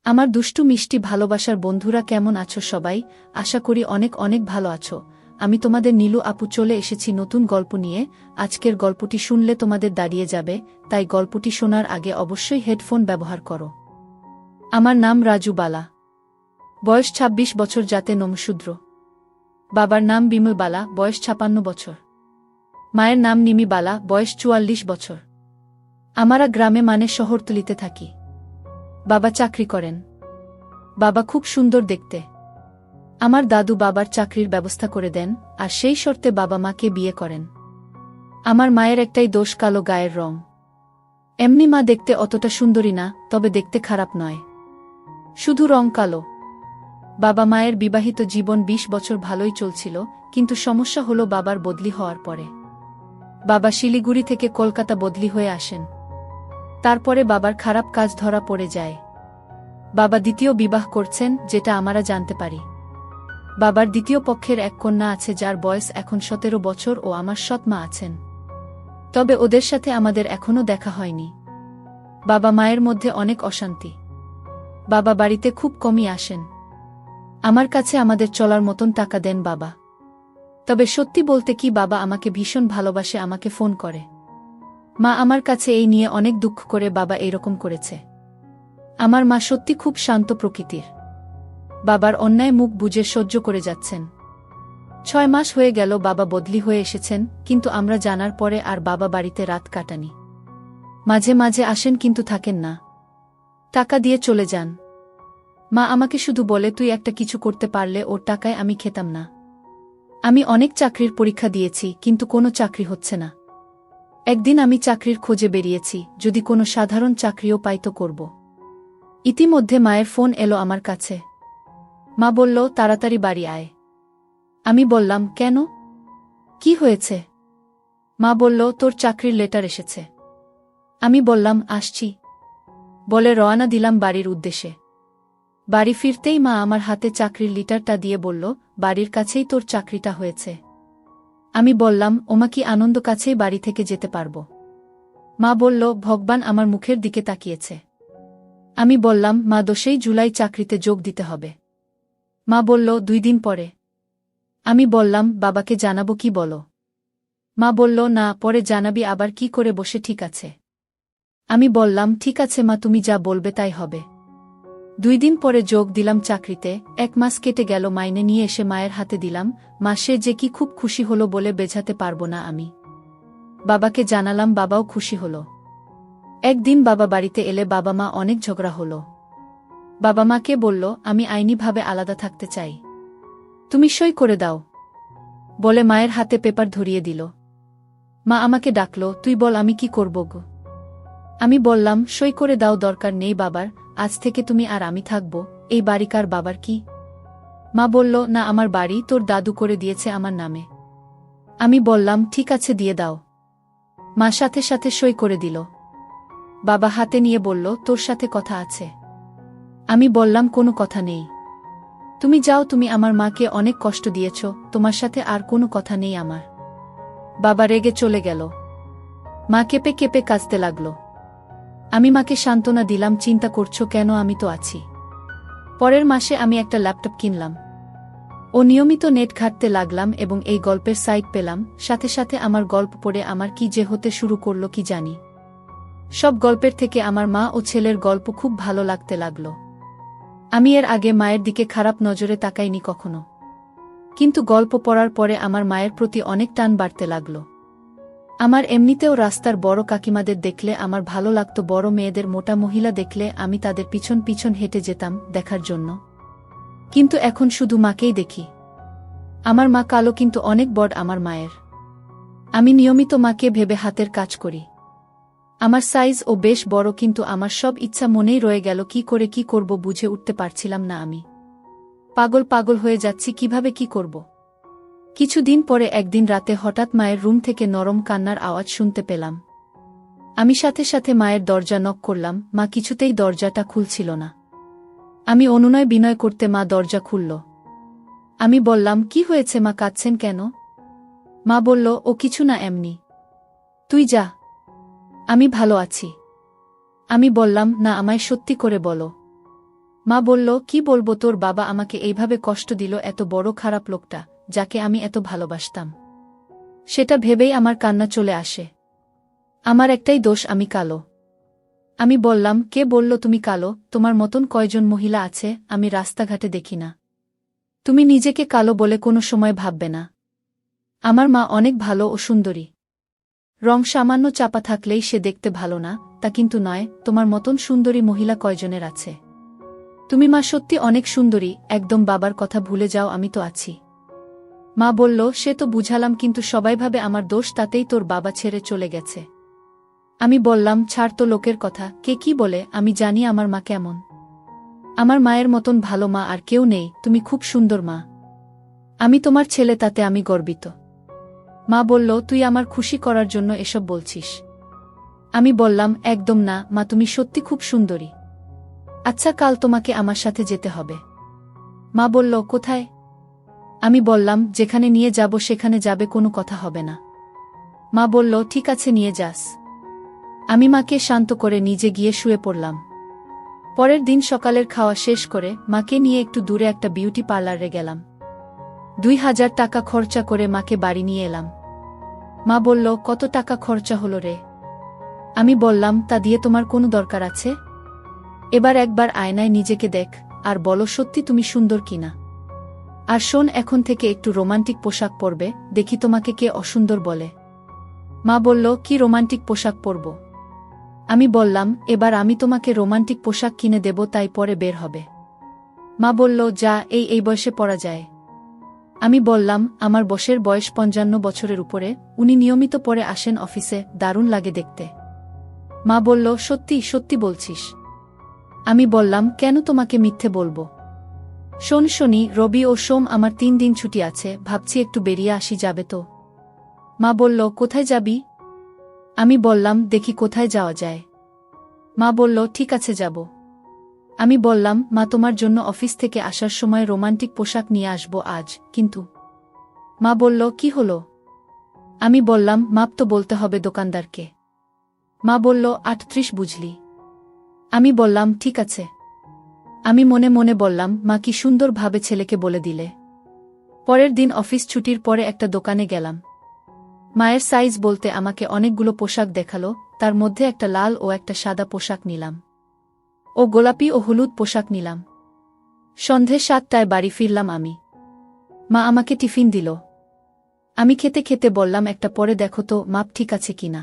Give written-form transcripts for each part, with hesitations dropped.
আমার দুষ্টু মিষ্টি ভালোবাসার বন্ধুরা কেমন আছো সবাই? আশা করি অনেক অনেক ভালো আছো। আমি তোমাদের নীলু আপু চলে এসেছি নতুন গল্প নিয়ে। আজকের গল্পটি শুনলে তোমাদের দাঁড়িয়ে যাবে, তাই গল্পটি শোনার আগে অবশ্যই হেডফোন ব্যবহার করো। আমার নাম রাজু বালা। বয়স ২৬ বছর, জাতে নমশূদ্র। বাবার নাম বিমল বালা, বয়স ৫৬ বছর। মায়ের নাম নিমি বালা, বয়স ৪৪ বছর। আমরা গ্রামে মানে শহরতলিতে থাকি। বাবা চাকরি করেন। বাবা খুব সুন্দর দেখতে। আমার দাদু বাবার চাকরির ব্যবস্থা করে দেন, আর সেই শর্তে বাবা মাকে বিয়ে করেন। আমার মায়ের একটাই দোষ, কালো গায়ের রং। এমনি মা দেখতে অতটা সুন্দরী না, তবে দেখতে খারাপ নয়, শুধু রং কালো। বাবা মায়ের বিবাহিত জীবন ২০ বছর ভালোই চলছিল, কিন্তু সমস্যা হলো বাবার বদলি হওয়ার পরে। বাবা শিলিগুড়ি থেকে কলকাতা বদলি হয়ে আসেন। তারপরে বাবার খারাপ কাজ ধরা পড়ে যায়। বাবা দ্বিতীয় বিবাহ করছেন, যেটা আমরা জানতে পারি। বাবার দ্বিতীয় পক্ষের এক কন্যা আছে, যার বয়স এখন ১৭ বছর, ও আমার সৎ মা আছেন। তবে ওদের সাথে আমাদের এখনও দেখা হয়নি। বাবা মায়ের মধ্যে অনেক অশান্তি। বাবা বাড়িতে খুব কমই আসেন। আমার কাছে আমাদের চলার মতন টাকা দেন বাবা। তবে সত্যি বলতে কি, বাবা আমাকে ভীষণ ভালোবাসে, আমাকে ফোন করে। মা আমার কাছে এই নিয়ে অনেক দুঃখ করে বাবা এইরকম করেছে। আমার মা সত্যি খুব শান্ত প্রকৃতির। বাবার অন্যায় মুখ বুজে সহ্য করে যাচ্ছেন। ৬ মাস হয়ে গেল বাবা বদলি হয়ে এসেছেন, কিন্তু আমরা জানার পরে আর বাবা বাড়িতে রাত কাটানি। মাঝে মাঝে আসেন, কিন্তু থাকেন না। টাকা দিয়ে চলে যান। মা আমাকে শুধু বলে, তুই একটা কিছু করতে পারলে ওর টাকায় আমি খেতাম না। আমি অনেক চাকরির পরীক্ষা দিয়েছি, কিন্তু কোনো চাকরি হচ্ছে না। একদিন আমি চাকরির খোঁজে বেরিয়েছি, যদি কোনো সাধারণ চাকরিও পাই তো করব। ইতিমধ্যে মায়ের ফোন এলো আমার কাছে। মা বলল, তাড়াতাড়ি বাড়ি আয়। আমি বললাম, কেন? কি হয়েছে? মা বলল, তোর চাকরির লেটার এসেছে। আমি বললাম, আসছি বলে রওনা দিলাম বাড়ির উদ্দেশ্যে। বাড়ি ফিরতেই মা আমার হাতে চাকরির লেটারটা দিয়ে বলল, বাড়ির কাছেই তোর চাকরিটা হয়েছে। আমি বললাম, ওমা, কি আনন্দ, কাছেই বাড়ি থেকে যেতে পারব। মা বলল, ভগবান আমার মুখের দিকে তাকিয়েছে। আমি বললাম, মা, ১০ই জুলাই চাকরিতে যোগ দিতে হবে। মা বলল, ২ দিন পরে। আমি বললাম, বাবাকে জানাবো কি বলো? মা বলল, না, পরে জানাবি, আবার কি করে বসে? ঠিক আছে। আমি বললাম, ঠিক আছে মা, তুমি যা বলবে তাই হবে। ২ দিন পরে যোগ দিলাম চাকরিতে। ১ মাস কেটে গেল, মাইনে নিয়ে এসে মায়ের হাতে দিলাম। মা সে যে কি খুব খুশি হলো বলে বোঝাতে পারবো না আমি। বাবাকে জানালাম, বাবাও খুশি হলো। একদিন বাবা বাড়িতে এলে বাবা মা অনেক ঝগড়া হলো। বাবা মাকে বলল, আমি আইনিভাবে আলাদা থাকতে চাই, তুমি সই করে দাও বলে মায়ের হাতে পেপার ধরিয়ে দিল। মা আমাকে ডাকল, তুই বল আমি কি করব গো? আমি বললাম, সই করে দাও, দরকার নেই বাবার, আজ থেকে তুমি আর আমি থাকব। এই বাড়িকার বাবার কি? মা বলল, না, আমার বাড়ি তোর দাদু করে দিয়েছে আমার নামে। আমি বললাম, ঠিক আছে, দিয়ে দাও। মা সাথে সাথে সই করে দিল। বাবা হাতে নিয়ে বলল, তোর সাথে কথা আছে। আমি বললাম, কোনো কথা নেই, তুমি যাও, তুমি আমার মাকে অনেক কষ্ট দিয়েছ, তোমার সাথে আর কোনো কথা নেই আমার। বাবা রেগে চলে গেল। মা কেঁপে কেঁপে কাঁদতে লাগল। আমি মাকে সান্ত্বনা দিলাম, চিন্তা করছো কেন, আমি তো আছি। পরের মাসে আমি একটা ল্যাপটপ কিনলাম ও নিয়মিত নেট ঘাঁটতে লাগলাম এবং এই গল্পের সাইট পেলাম। সাথে সাথে আমার গল্প পড়ে আমার কি যে হতে শুরু করলো কি জানি। সব গল্পের থেকে আমার মা ও ছেলের গল্প খুব ভালো লাগতে লাগল। আমি এর আগে মায়ের দিকে খারাপ নজরে তাকাইনি কখনো, কিন্তু গল্প পড়ার পরে আমার মায়ের প্রতি অনেক টান বাড়তে লাগল। আমার এমনিতেও রাস্তার বড় কাকিমাদের দেখলে আমার ভালো লাগত, বড় মেয়েদের, মোটা মহিলা দেখলে আমি তাদের পিছন পিছন হেঁটে যেতাম দেখার জন্য। কিন্তু এখন শুধু মাকেই দেখি। আমার মা কালো, কিন্তু অনেক বড় আমার মায়ের। আমি নিয়মিত মাকে ভেবে হাতের কাজ করি। আমার সাইজ ও বেশ বড়, কিন্তু আমার সব ইচ্ছা মনেই রয়ে গেল, কি করে কি করব বুঝে উঠতে পারছিলাম না। আমি পাগল পাগল হয়ে যাচ্ছি, কিভাবে কি করব। কিছুদিন পরে একদিন রাতে হঠাৎ মায়ের রুম থেকে নরম কান্নার আওয়াজ শুনতে পেলাম। আমি সাথে সাথে মায়ের দরজা নক করলাম। মা কিছুতেই দরজাটা খুলছিল না। আমি অনুনয় বিনয় করতে মা দরজা খুলল। আমি বললাম, কি হয়েছে মা, কাঁদছেন কেন? মা বলল, ও কিছু না, এমনি, তুই যা, আমি ভালো আছি। আমি বললাম, না, আমায় সত্যি করে বলো, মা বলল, কি বলবো, তোর বাবা আমাকে এইভাবে কষ্ট দিল, এত বড় খারাপ লোকটা, যাকে আমি এত ভালোবাসতাম। সেটা ভেবেই আমার কান্না চলে আসে। আমার একটাই দোষ, আমি কালো। আমি বললাম, কে বলল তুমি কালো? তোমার মতন কয়জন মহিলা আছে আমি রাস্তাঘাটে দেখি না। তুমি নিজেকে কালো বলে কোনো সময় ভাববে না। আমার মা অনেক ভালো ও সুন্দরী। রং সামান্য চাপা থাকলেই সে দেখতে ভালো না, তা কিন্তু নয়। তোমার মতন সুন্দরী মহিলা কয়জনের আছে? তুমি মা সত্যি অনেক সুন্দরী, একদম বাবার কথা ভুলে যাও, আমি তো আছি। মা বলল, সে তো বুঝালাম, কিন্তু সবাই ভাবে আমার দোষ, তাতেই তোর বাবা ছেড়ে চলে গেছে। আমি বললাম, ছাড় তো লোকের কথা, কে কি বলে, আমি জানি আমার মা কেমন। আমার মায়ের মতন ভালো মা আর কেউ নেই, তুমি খুব সুন্দর মা। আমি তোমার ছেলে, তাতে আমি গর্বিত। মা বলল, তুই আমার খুশি করার জন্য এসব বলছিস? আমি বললাম, একদম না মা, তুমি সত্যি খুব সুন্দরী। আচ্ছা, কাল তোমাকে আমার সাথে যেতে হবে। মা বলল, কোথায়? আমি বললাম, যেখানে নিয়ে যাব সেখানে যাবে, কোনো কথা হবে না। মা বলল, ঠিক আছে, নিয়ে যাস। আমি মাকে শান্ত করে নিজে গিয়ে শুয়ে পড়লাম। পরের দিন সকালের খাওয়া শেষ করে মাকে নিয়ে একটু দূরে একটা বিউটি পার্লারে গেলাম। 2000 টাকা খরচা করে মাকে বাড়ি নিয়ে এলাম। মা বলল, কত টাকা খরচা হলো রে? আমি বললাম, তা দিয়ে তোমার কোনো দরকার আছে? এবার একবার আয়নায় নিজেকে দেখ, আর বলো সত্যি তুমি সুন্দর কিনা। আর শোন, এখন থেকে একটু রোমান্টিক পোশাক পরবে, দেখি তোমাকে কে অসুন্দর বলে। মা বলল, কি রোমান্টিক পোশাক পরব? আমি বললাম, এবার আমি তোমাকে রোমান্টিক পোশাক কিনে দেব, তাই পরে বের হবে। মা বলল, যা, এই বয়সে পরা যায়? আমি বললাম, আমার বসের বয়স 55 বছরের উপরে, উনি নিয়মিত পরে আসেন অফিসে, দারুণ লাগে দেখতে। মা বলল, সত্যি সত্যি বলছিস? আমি বললাম, কেন তোমাকে মিথ্যে বলবো? শোন শনি, রবি ও সোম আমার 3 দিন ছুটি আছে, ভাবছি একটু বেরিয়ে আসি, যাবে তো? মা বলল, কোথায় যাবি? আমি বললাম, দেখি কোথায় যাওয়া যায়। মা বলল, ঠিক আছে, যাব। আমি বললাম, মা তোমার জন্য অফিস থেকে আসার সময় রোমান্টিক পোশাক নিয়ে আসবো আজ, কিন্তু। মা বলল, কি হলো? আমি বললাম, মাপ তো বলতে হবে দোকানদারকে। মা বলল, 38 বুঝলি? আমি বললাম, ঠিক আছে। আমি মনে মনে বললাম, মা কি সুন্দরভাবে ছেলেকে বলে দিলে। পরের দিন অফিস ছুটির পরে একটা দোকানে গেলাম। মায়ের সাইজ বলতে আমাকে অনেকগুলো পোশাক দেখালো, তার মধ্যে একটা লাল ও একটা সাদা পোশাক নিলাম, ও গোলাপি ও হলুদ পোশাক নিলাম। সন্ধে 7টায় বাড়ি ফিরলাম আমি। মা আমাকে টিফিন দিল। আমি খেতে খেতে বললাম, একটা পরে দেখো তো মাপ ঠিক আছে কিনা।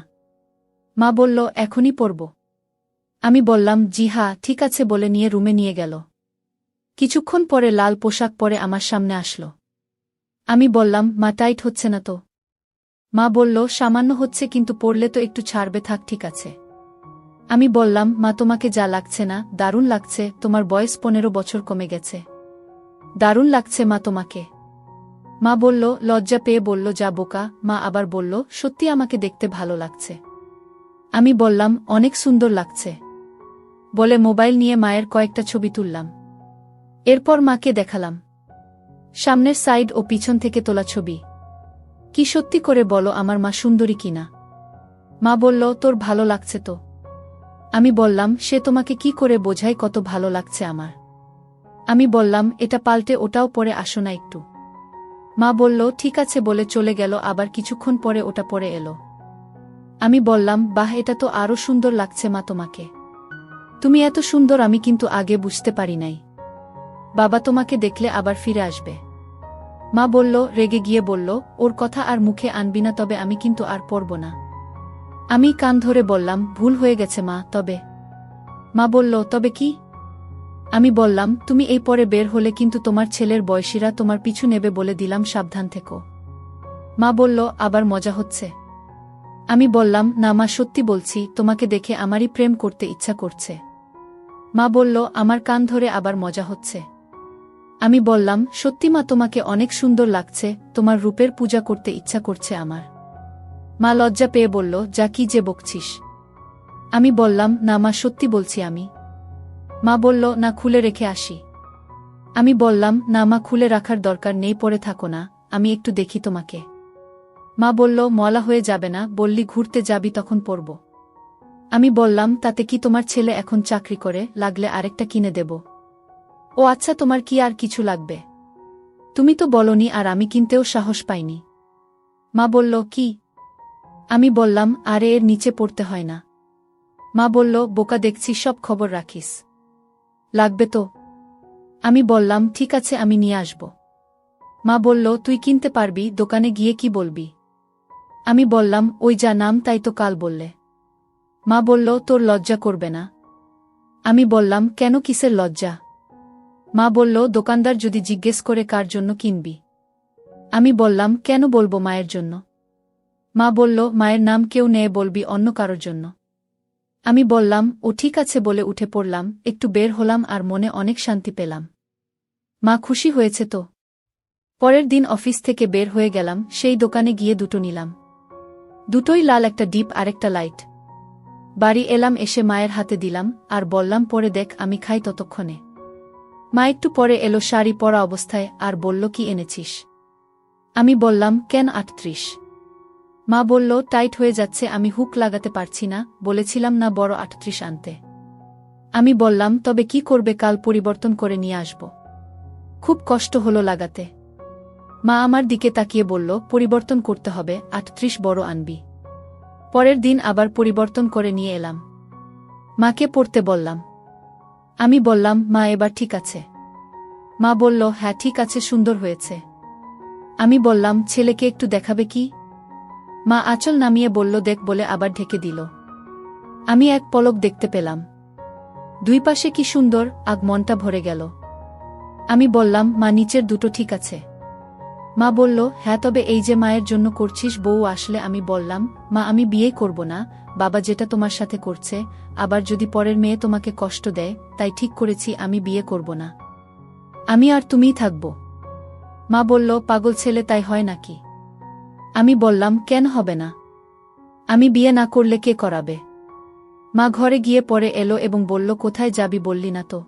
মা বলল, এখনই পরব। আমি বললাম, জি হ্যাঁ ঠিক আছে বলে নিয়ে রুমে নিয়ে গেল। কিছুক্ষণ পরে লাল পোশাক পরে আমার সামনে আসলো। আমি বললাম, মা টাইট হচ্ছে না তো? মা বলল, সামান্য হচ্ছে, কিন্তু পরলে তো একটু ছাড়বে, থাক ঠিক আছে। আমি বললাম, মা তোমাকে যা লাগছে না, দারুণ লাগছে, তোমার বয়স 15 বছর কমে গেছে। দারুণ লাগছে মা তোমাকে। মা বলল, লজ্জা পেয়ে বলল, যা বোকা। মা আবার বলল, সত্যি আমাকে দেখতে ভালো লাগছে? আমি বললাম, অনেক সুন্দর লাগছে। বলে মোবাইল নিয়ে মায়ের কয়েকটা ছবি তুললাম। এরপর মাকে দেখালাম সামনের সাইড ও পিছন থেকে তোলা ছবি। কি সত্যি করে বলো আমার মা সুন্দরী কিনা? মা বলল, তোর ভালো লাগছে তো? আমি বললাম, সে তোমাকে কি করে বোঝাই কত ভালো লাগছে আমার? আমি বললাম, এটা পাল্টে ওটাও পরে আসো না একটু। মা বলল, ঠিক আছে বলে চলে গেল, আবার কিছুক্ষণ পরে ওটা পরে এলো। আমি বললাম, বাহ, এটা তো আরো সুন্দর লাগছে মা তোমাকে। তুমি এত সুন্দর আমি কিন্তু আগে বুঝতে পারি নাই। বাবা তোমাকে দেখলে আবার ফিরে আসবে। মা বলল, রেগে গিয়ে বলল, ওর কথা আর মুখে আনবি না, তবে আমি কিন্তু আর পরব না। আমি কান ধরে বললাম, ভুল হয়ে গেছে মা, তবে। মা বলল, তবে কি? আমি বললাম, তুমি এই পরে বের হলে কিন্তু তোমার ছেলের বয়সীরা তোমার পিছু নেবে, বলে দিলাম, সাবধান থেকো। মা বলল, আবার মজা হচ্ছে? আমি বললাম, না মা, সত্যি বলছি, তোমাকে দেখে আমারই প্রেম করতে ইচ্ছা করছে। মা বলল, আমার কান ধরে আবার মজা হচ্ছে? আমি বললাম, সত্যি মা, তোমাকে অনেক সুন্দর লাগছে, তোমার রূপের পূজা করতে ইচ্ছা করছে আমার। মা লজ্জা পেয়ে বলল, যা, কি যে বকছিস? আমি বললাম, না মা, সত্যি বলছি আমি। মা বলল, না, খুলে রেখে আসি। আমি বললাম, না মা, খুলে রাখার দরকার নেই, পরে থাকো না, আমি একটু দেখি তোমাকে। মা বলল, মলা হয়ে যাবে না, বললি ঘুরতে যাবি তখন পরব। আমি বললাম, তাতে কি, তোমার ছেলে এখন চাকরি করে, লাগলে আরেকটা কিনে দেব। ও আচ্ছা, তোমার কি আর কিছু লাগবে? তুমি তো বলনি, আর আমি কিনতেও সাহস পাইনি। মা বলল, কি? আমি বললাম, আরে এর নিচে পড়তে হয় না। মা বলল, বোকা দেখছি, সব খবর রাখিস। লাগবে তো? আমি বললাম, ঠিক আছে, আমি নিয়ে আসব। মা বলল, তুই কিনতে পারবি, দোকানে গিয়ে কি বলবি? আমি বললাম, ওই যা নাম তাই তো কাল বললে। মা বলল, তোর লজ্জা করবে না? আমি বললাম, কেন, কিসের লজ্জা? মা বলল, দোকানদার যদি জিজ্ঞেস করে কার জন্য কিনবি? আমি বললাম, কেন বলবো মায়ের জন্য? মা বলল, মায়ের নাম কেউ নেয়, বলবি অন্য কারোর জন্য। আমি বললাম, ও ঠিক আছে বলে উঠে পড়লাম, একটু বের হলাম আর মনে অনেক শান্তি পেলাম। মা খুশি হয়েছে তো? পরের দিন অফিস থেকে বের হয়ে গেলাম, সেই দোকানে গিয়ে দুটো নিলাম। দুটোই লাল, একটা ডিপ আর একটা লাইট। বাড়ি এলাম, এসে মায়ের হাতে দিলাম আর বললাম, পরে দেখ, আমি খাই ততক্ষণে। মা একটু পরে এলো শাড়ি পরা অবস্থায় আর বলল, কি এনেছিস? আমি বললাম, কেন 38? মা বলল, টাইট হয়ে যাচ্ছে, আমি হুক লাগাতে পারছি না, বলেছিলাম না বড় 38 আনতে। আমি বললাম, তবে কি করবে, কাল পরিবর্তন করে নিয়ে আসব। খুব কষ্ট হলো লাগাতে। মা আমার দিকে তাকিয়ে বলল, পরিবর্তন করতে হবে, 38 বড় আনবি। পরের দিন আবার পরিবর্তন করে নিয়ে এলাম। মাকে পড়তে বললাম। আমি বললাম, মা এবার ঠিক আছে? মা বলল, হ্যাঁ ঠিক আছে, সুন্দর হয়েছে। আমি বললাম, ছেলেকে একটু দেখাবে কি? মা আঁচল নামিয়ে বলল, দেখ, বলে আবার ঢেকে দিল। আমি এক পলক দেখতে পেলাম। দুই পাশে কি সুন্দর, আগ মনটা ভরে গেল। আমি বললাম, মা নিচের দুটো ঠিক আছে? মা বলল, হ্যাঁ, তবে এই যে মায়ের জন্য করছিস, বউ আসলে? আমি বললাম, মা আমি বিয়ে করব না, বাবা যেটা তোমার সাথে করছে, আবার যদি পরের মেয়ে তোমাকে কষ্ট দেয়, তাই ঠিক করেছি আমি বিয়ে করব না। আমি আর তুমিই থাকব। মা বলল, পাগল ছেলে, তাই হয় নাকি? আমি বললাম, কেন হবে না? আমি বিয়ে না করলে কে করাবে? মা ঘরে গিয়ে পরে এলো এবং বলল, কোথায় যাবি বললি না তো?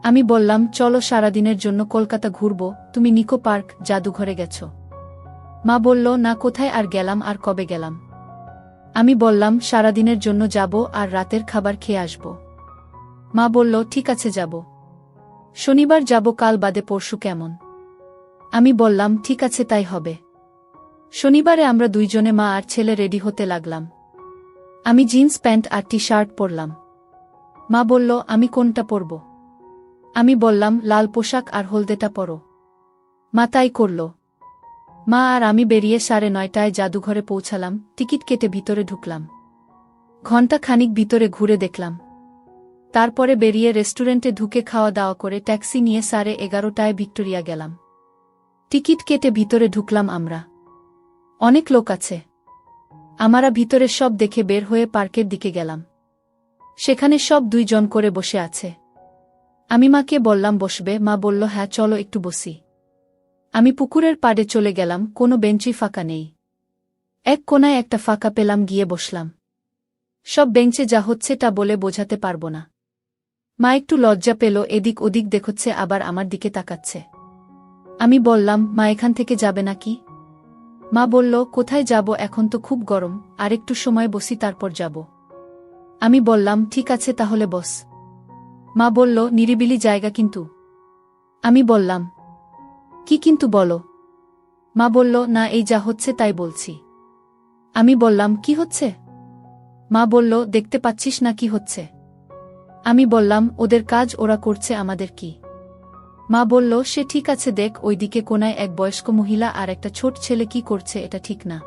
আমি বললাম, চলো সারাদিনের জন্য কলকাতা ঘুরব, তুমি নিকো পার্ক, জাদুঘরে গেছ। মা বলল, না, কোথায় আর গেলাম, আর কবে গেলাম? আমি বললাম, সারাদিনের জন্য যাব আর রাতের খাবার খেয়ে আসব। মা বলল, ঠিক আছে, যাব। শনিবার যাব, কাল বাদে পরশু কেমন? আমি বললাম, ঠিক আছে, তাই হবে। শনিবারে আমরা দুইজনে, মা আর ছেলে, রেডি হতে লাগলাম। আমি জিন্স প্যান্ট আর টি শার্ট পরলাম। মা বলল, আমি কোনটা পরব? আমি বললাম, লাল পোশাক আর হলদেটা পরো। মা তাই করল। মা আর আমি বেরিয়ে 9:30টায় জাদুঘরে পৌঁছালাম, টিকিট কেটে ভিতরে ঢুকলাম। ঘণ্টা খানিক ভিতরে ঘুরে দেখলাম। তারপরে বেরিয়ে রেস্টুরেন্টে ঢুকে খাওয়া দাওয়া করে ট্যাক্সি নিয়ে 11:30টায় ভিক্টোরিয়া গেলাম। টিকিট কেটে ভিতরে ঢুকলাম আমরা। অনেক লোক আছে। আমরা ভিতরের সব দেখে বের হয়ে পার্কের দিকে গেলাম। সেখানে সব 2 জন করে বসে আছে। আমি মাকে বললাম, বসবে? মা বলল, হ্যাঁ, চলো একটু বসি। আমি পুকুরের পাড়ে চলে গেলাম, কোনো বেঞ্চই ফাঁকা নেই। এক কোনায় একটা ফাঁকা পেলাম, গিয়ে বসলাম। সব বেঞ্চে যা হচ্ছে তা বলে বোঝাতে পারব না। মা একটু লজ্জা পেল, এদিক ওদিক দেখছে, আবার আমার দিকে তাকাচ্ছে। আমি বললাম, মা এখান থেকে যাবে নাকি? মা বলল, কোথায় যাব, এখন তো খুব গরম, আর একটু সময় বসি, তারপর যাব। আমি বললাম, ঠিক আছে, তাহলে বস। মা বলল, নিরিবিলি জায়গা কিন্তু। আমি বললাম, কি কিন্তু বলো? মা বলল, না, এই যা হচ্ছে তাই বলছি। আমি বললাম, কি হচ্ছে? মা বলল, দেখতে পাচ্ছিস না কি হচ্ছে? আমি বললাম, ওদের কাজ ওরা করছে, আমাদের কি? মা বলল, সে ঠিক আছে, দেখ, ওইদিকে কোনায় এক বয়স্ক মহিলা আর একটা ছোট ছেলে কি করছে, এটা ঠিক না।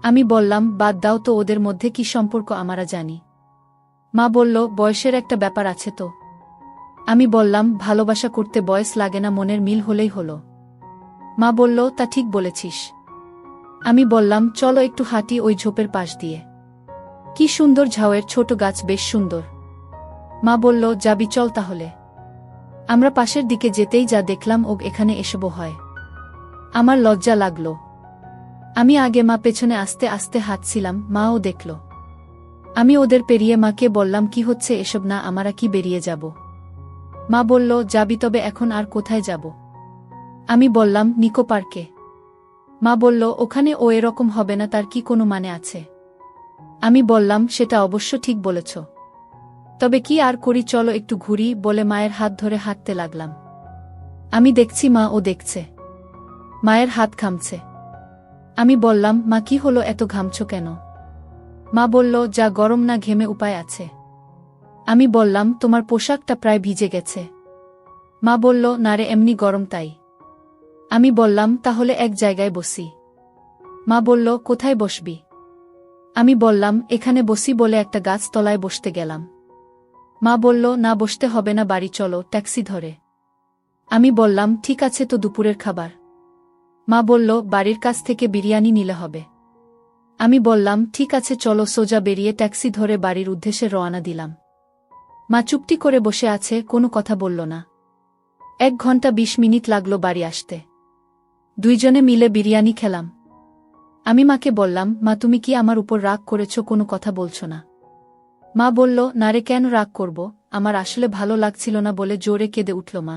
আমি বললাম, বাদ দাও তো, ওদের মধ্যে কি সম্পর্ক আমরা জানি। মা বলল, বয়সের একটা ব্যাপার আছে তো। আমি বললাম, ভালোবাসা করতে বয়স লাগে না, মনের মিল হলেই হলো। মা বলল, তা ঠিক বলেছিস। আমি বললাম, চলো একটু হাঁটি ওই ঝোপের পাশ দিয়ে। কি সুন্দর ঝাউয়ের ছোট গাছ, বেশ সুন্দর। মা বলল, যাবি, চল তাহলে। আমরা পাশের দিকে যেতেই যা দেখলাম, ও এখানে এসবও হয়। আমার লজ্জা লাগল। আমি আগে, মা পেছনে আস্তে আস্তে হাঁটছিলাম, মাও দেখল। আমি ওদের পেরিয়ে মাকে বললাম, কি হচ্ছে এসব, না আমরা কি বেরিয়ে যাব? মা বলল, যাবি, তবে এখন আর কোথায় যাব? আমি বললাম, নিকো পার্কে। মা বলল, ওখানে ও এরকম হবে না, তার কি কোনো মানে আছে? আমি বললাম, সেটা অবশ্য ঠিক বলেছ। তবে কি আর করি, চলো একটু ঘুরি বলে মায়ের হাত ধরে হাঁটতে লাগলাম। আমি দেখছি মা ও দেখছে। মায়ের হাত ঘামছে। আমি বললাম, মা কি হলো, এত ঘামছো কেন? মা বলল, যা গরম না ঘেমে উপায় আছে। আমি বললাম, তোমার পোশাকটা প্রায় ভিজে গেছে। মা বলল, না রে, এমনি গরম তাই। আমি বললাম, তাহলে এক জায়গায় বসি। মা বলল, কোথায় বসবি? আমি বললাম, এখানে বসি বলে একটা গাছ তলায় বসতে গেলাম। মা বলল, না বসতে হবে না, বাড়ি চলো, ট্যাক্সি ধরে। আমি বললাম, ঠিক আছে, তো দুপুরের খাবার? মা বলল, বাড়ির কাছ থেকে বিরিয়ানি নিলে হবে। আমি বললাম, ঠিক আছে চলো, সোজা বেরিয়ে ট্যাক্সি ধরে বাড়ির উদ্দেশ্যে রওনা দিলাম। মা চুপটি করে বসে আছে, কোনো কথা বলল না। 1 ঘন্টা 20 মিনিট লাগলো বাড়ি আসতে। দুইজনে মিলে বিরিয়ানি খেলাম। আমি মাকে বললাম, মা তুমি কি আমার উপর রাগ করেছ, কোনো কথা বলছো না? মা বলল, না রে, কেন রাগ করব, আমার আসলে ভালো লাগছিল না বলে জোরে কেঁদে উঠল মা।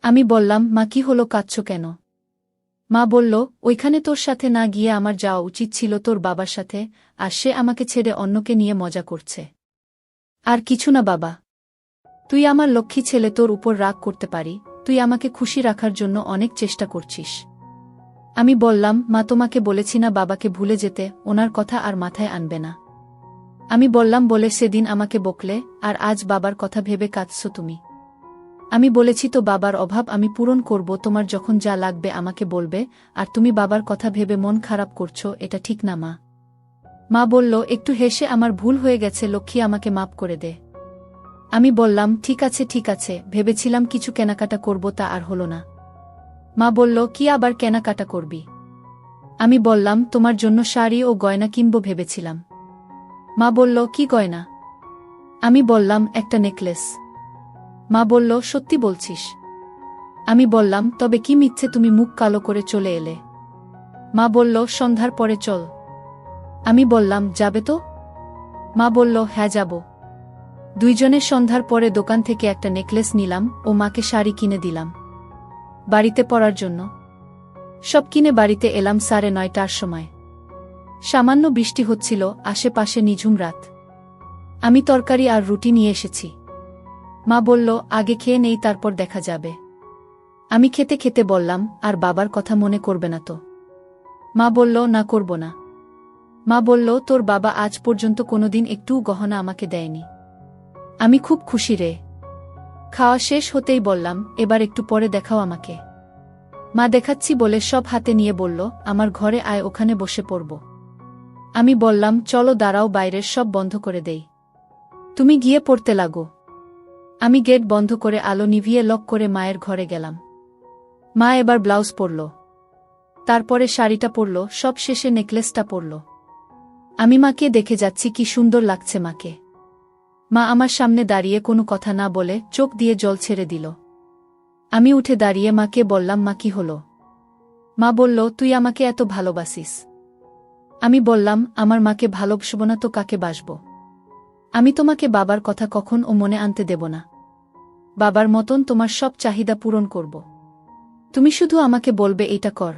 আমি বললাম, মা কি হলো, কাঁদছো কেন? মা বলল, ওইখানে তোর সাথে না গিয়ে আমার যাওয়া উচিত ছিল তোর বাবার সাথে, আর সে আমাকে ছেড়ে অন্যকে নিয়ে মজা করছে। আর কিছু না বাবা, তুই আমার লক্ষ্মী ছেলে, তোর উপর রাগ করতে পারি, তুই আমাকে খুশি রাখার জন্য অনেক চেষ্টা করছিস। আমি বললাম, মা তোমাকে বলেছি না বাবাকে ভুলে যেতে, ওনার কথা আর মাথায় আনবে না। আমি বললাম বলে সেদিন আমাকে বকলে, আর আজ বাবার কথা ভেবে কাঁদছো তুমি। আমি বলেছি তো বাবার অভাব আমি পূরণ করব, তোমার যখন যা লাগবে আমাকে বলবে, আর তুমি বাবার কথা ভেবে মন খারাপ করছো, এটা ঠিক না মা। মা বলল একটু হেসে, আমার ভুল হয়ে গেছে লক্ষ্মী, আমাকে মাপ করে দে। আমি বললাম, ঠিক আছে ঠিক আছে, ভেবেছিলাম কিছু কেনাকাটা করব, তা আর হলো না। মা বলল, কি আবার কেনাকাটা করবি? আমি বললাম, তোমার জন্য শাড়ি ও গয়না কিনব ভেবেছিলাম। মা বলল, কি গয়না? আমি বললাম, একটা নেকলেস। মা বলল, সত্যি বলছিস? আমি বললাম, তবে কি মিথ্যে তুমি মুখ কালো করে চলে এলে? মা বলল, সন্ধ্যার পরে চল। আমি বললাম, যাবে তো? মা বলল, হ্যাঁ যাব। দুইজনে সন্ধ্যার পরে দোকান থেকে একটা নেকলেস নিলাম ও মাকে শাড়ি কিনে দিলাম বাড়িতে পরার জন্য। সব কিনে বাড়িতে এলাম 9:30টার সময়। সামান্য বৃষ্টি হচ্ছিল, আশেপাশে নিঝুম রাত। আমি তরকারি আর রুটি নিয়ে এসেছি। মা বলল, আগে খেয়ে নেই, তারপর দেখা যাবে। আমি খেতে খেতে বললাম, আর বাবার কথা মনে করবে না তো? মা বলল, না করব না। মা বলল, তোর বাবা আজ পর্যন্ত কোনোদিন একটু গহনা আমাকে দেয়নি। আমি খুব খুশি রে। খাওয়া শেষ হতেই বললাম, এবার একটু পরে দেখাও আমাকে। মা দেখাচ্ছি বলে সব হাতে নিয়ে বলল, আমার ঘরে আয়, ওখানে বসে পড়ব। আমি বললাম, চলো দাঁড়াও, বাইরের সব বন্ধ করে দেই, তুমি গিয়ে পড়তে লাগো। আমি গেট বন্ধ করে আলো নিভিয়ে লক করে মায়ের ঘরে গেলাম। মা এবার ব্লাউজ পরল, তারপরে শাড়িটা পরল, সব শেষে নেকলেসটা পরল। আমি মাকে দেখে যাচ্ছি, কি সুন্দর লাগছে মাকে। মা আমার সামনে দাঁড়িয়ে কোনো কথা না বলে চোখ দিয়ে জল ছেড়ে দিল। আমি উঠে দাঁড়িয়ে মাকে বললাম, মা কি হলো? মা বলল, তুই আমাকে এত ভালোবাসিস। আমি বললাম, আমার মাকে ভালোবাসব না তো কাকে বাসব? আমি তোমাকে বাবার কথা কখন ও মনে আনতে দেব না। বাবার মতন তোমার সব চাহিদা পূরণ করব। তুমি শুধু আমাকে বলবে এইটা কর,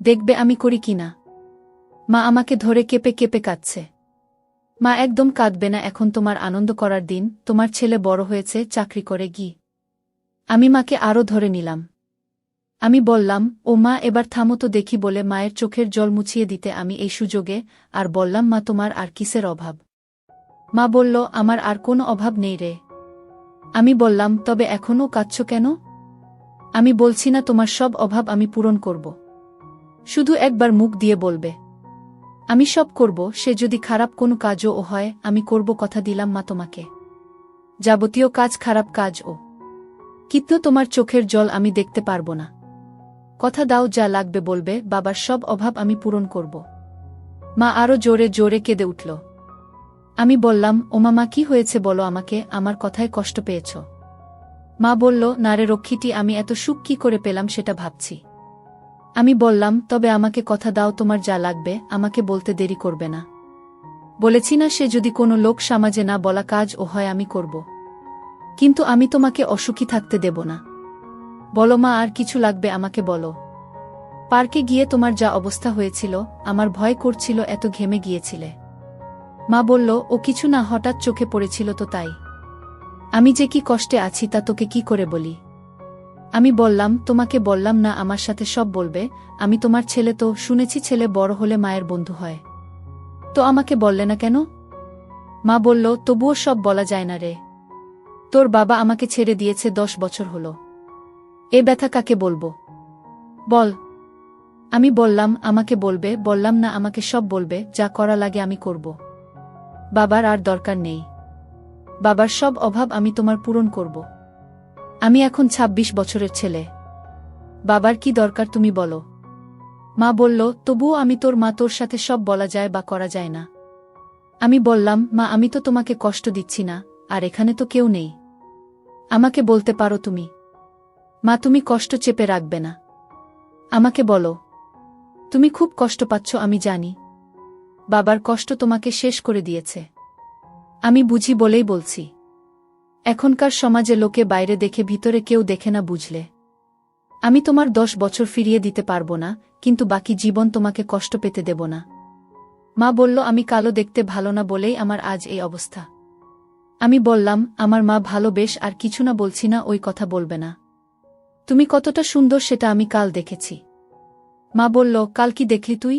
দেখবে আমি করি কিনা। মা আমাকে ধরে কেঁপে কেঁপে কাঁদছে। মা একদম কাঁদবে না, এখন তোমার আনন্দ করার দিন, তোমার ছেলে বড় হয়েছে, চাকরি করে গি। আমি মাকে আরও ধরে নিলাম। আমি বললাম, ও মা এবার থামো তো দেখি বলে মায়ের চোখের জল মুছিয়ে দিতে আমি এই সুযোগে আর বললাম, মা তোমার আর কিসের অভাব? মা বলল, আমার আর কোনো অভাব নেই রে। আমি বললাম, তবে এখনও কাঁদছো কেন? আমি বলছি না তোমার সব অভাব আমি পূরণ করব। শুধু একবার মুখ দিয়ে বলবে, আমি সব করব। সে যদি খারাপ কোনো কাজও হয় আমি করব, কথা দিলাম মা তোমাকে। যাবতীয় কাজ, খারাপ কাজ ও কিন্তু তোমার চোখের জল আমি দেখতে পারব না। কথা দাও, যা লাগবে বলবে, বাবার সব অভাব আমি পূরণ করব। মা আরো জোরে জোরে কেঁদে উঠল। আমি বললাম, ওমা মা কি হয়েছে বলো আমাকে, আমার কথায় কষ্ট পেয়েছ? মা বলল, না রে রক্ষিটি, আমি এত সুখ কি করে পেলাম সেটা ভাবছি। আমি বললাম, তবে আমাকে কথা দাও, তোমার যা লাগবে আমাকে বলতে দেরি করবে না। বলেছি না, সে যদি কোনো লোক সমাজে না বলা কাজ ও হয় আমি করব। কিন্তু আমি তোমাকে অসুখী থাকতে দেব না। বলো মা, আর কিছু লাগবে আমাকে বলো। পার্কে গিয়ে তোমার যা অবস্থা হয়েছিল, আমার ভয় করছিল, এত ঘেমে গিয়েছিলে। মা বলল, ও কিছু না, হঠাৎ চোখে পড়েছিল তো তাই। আমি যে কি কষ্টে আছি তা তোকে কি করে বলি। আমি বললাম, তোমাকে বললাম না আমার সাথে সব বলবে, আমি তোমার ছেলে তো, শুনেছি ছেলে বড় হলে মায়ের বন্ধু হয়। তো আমাকে বললে না কেন? মা বলল, তবুও সব বলা যায় না রে। তোর বাবা আমাকে ছেড়ে দিয়েছে 10 বছর হলো। এ ব্যথা কাকে বলবো বল। আমি বললাম, আমাকে বলবে, বললাম না আমাকে সব বলবে, যা করা লাগে আমি করব। বাবার আর দরকার নেই। বাবার সব অভাব আমি তোমার পূরণ করব। আমি এখন 26 বছরের ছেলে। বাবার কি দরকার তুমি বলো। মা বলল, তবুও আমি তোর মা, তোর সাথে সব বলা যায় বা করা যায় না। আমি বললাম, মা আমি তো তোমাকে কষ্ট দিচ্ছি না, আর এখানে তো কেউ নেই। আমাকে বলতে পারো তুমি। মা তুমি কষ্ট চেপে রাখবে না। আমাকে বলো। তুমি খুব কষ্ট পাচ্ছ আমি জানি। বাবার কষ্ট তোমাকে শেষ করে দিয়েছে। আমি বুঝি বলেই বলছি। এখনকার সমাজে লোকে বাইরে দেখে ভিতরে কেউ দেখে না, বুঝলে। আমি তোমার 10 বছর ফিরিয়ে দিতে পারবো না, কিন্তু বাকি জীবন তোমাকে কষ্ট পেতে দেব না। মা বলল, আমি কালো দেখতে ভালো না বলেই আমার আজ এই অবস্থা। আমি বললাম, আমার মা ভালো বেশ, আর কিছু না বলছি না, ওই কথা বলবে না। তুমি কতটা সুন্দর সেটা আমি কাল দেখেছি। মা বলল, কাল কি দেখলি তুই?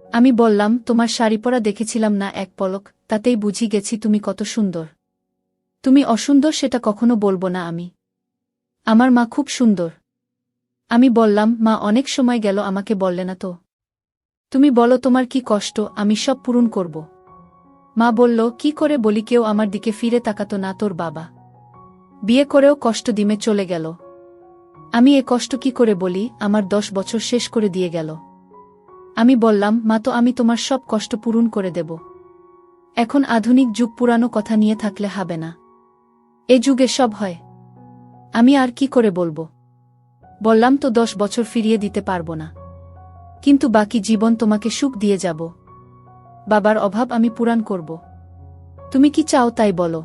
আমি বললাম, তোমার শাড়ি পরা দেখেছিলাম না এক পলক, তাতেই বুঝি গেছি তুমি কত সুন্দর। তুমি অসুন্দর সেটা কখনো বলবো না আমি। আমার মা খুব সুন্দর। আমি বললাম, মা অনেক সময় গেল আমাকে বললে না তো। তুমি বলো তোমার কি কষ্ট, আমি সব পূরণ করব। মা বলল, কি করে বলি, কেউ আমার দিকে ফিরে তাকাতো না, তোর বাবা বিয়ে করেও কষ্ট দিমে চলে গেল। আমি এ কষ্ট কি করে বলি, আমার 10 বছর শেষ করে দিয়ে গেল। আমি বললাম, মা তো আমি তোমার সব কষ্ট পূরণ করে দেব। এখন আধুনিক যুগ, পুরানো কথা নিয়ে থাকলে হবে না। এ যুগে সব হয়। আমি আর কি করে বলবো। বললাম তো 10 বছর ফিরিয়ে দিতে পারবো না, কিন্তু বাকি জীবন তোমাকে সুখ দিয়ে যাব। বাবার অভাব আমি পূরণ করব। তুমি কি চাও তাই বলো।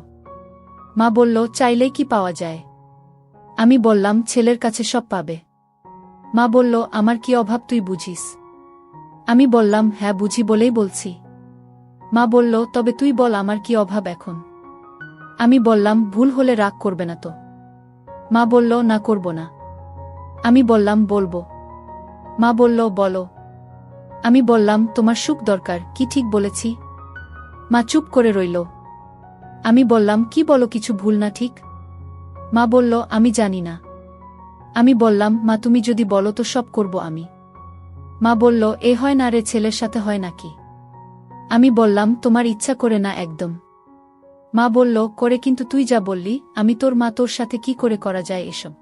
মা বলল, চাইলেই কি পাওয়া যায়। আমি বললাম, ছেলের কাছে সব পাবে। মা বলল, আমার কি অভাব তুই বুঝিস। আমি বললাম, হ্যাঁ বুঝি বলেই বলছি। মা বলল, তবে তুই বল আমার কি অভাব এখন। আমি বললাম, ভুল হলে রাগ করবে না তো। মা বলল, না করব না। আমি বললাম, বলবো। মা বলল, বলো। আমি বললাম, তোমার সুখ দরকার, কি ঠিক বলেছি। মা চুপ করে রইল। আমি বললাম, কি বলো, কিছু ভুল না ঠিক। মা বলল, আমি জানি না। আমি বললাম, মা তুমি যদি বলো তো সব করব আমি। মা বলল, এ হয় না রে, ছেলের সাথে হয় নাকি। আমি বললাম, তোমার ইচ্ছা করে না একদম। মা বলল, করে, কিন্তু তুই যা বললি, আমি তোর মা, তোর সাথে কি করে করা যায় এসব।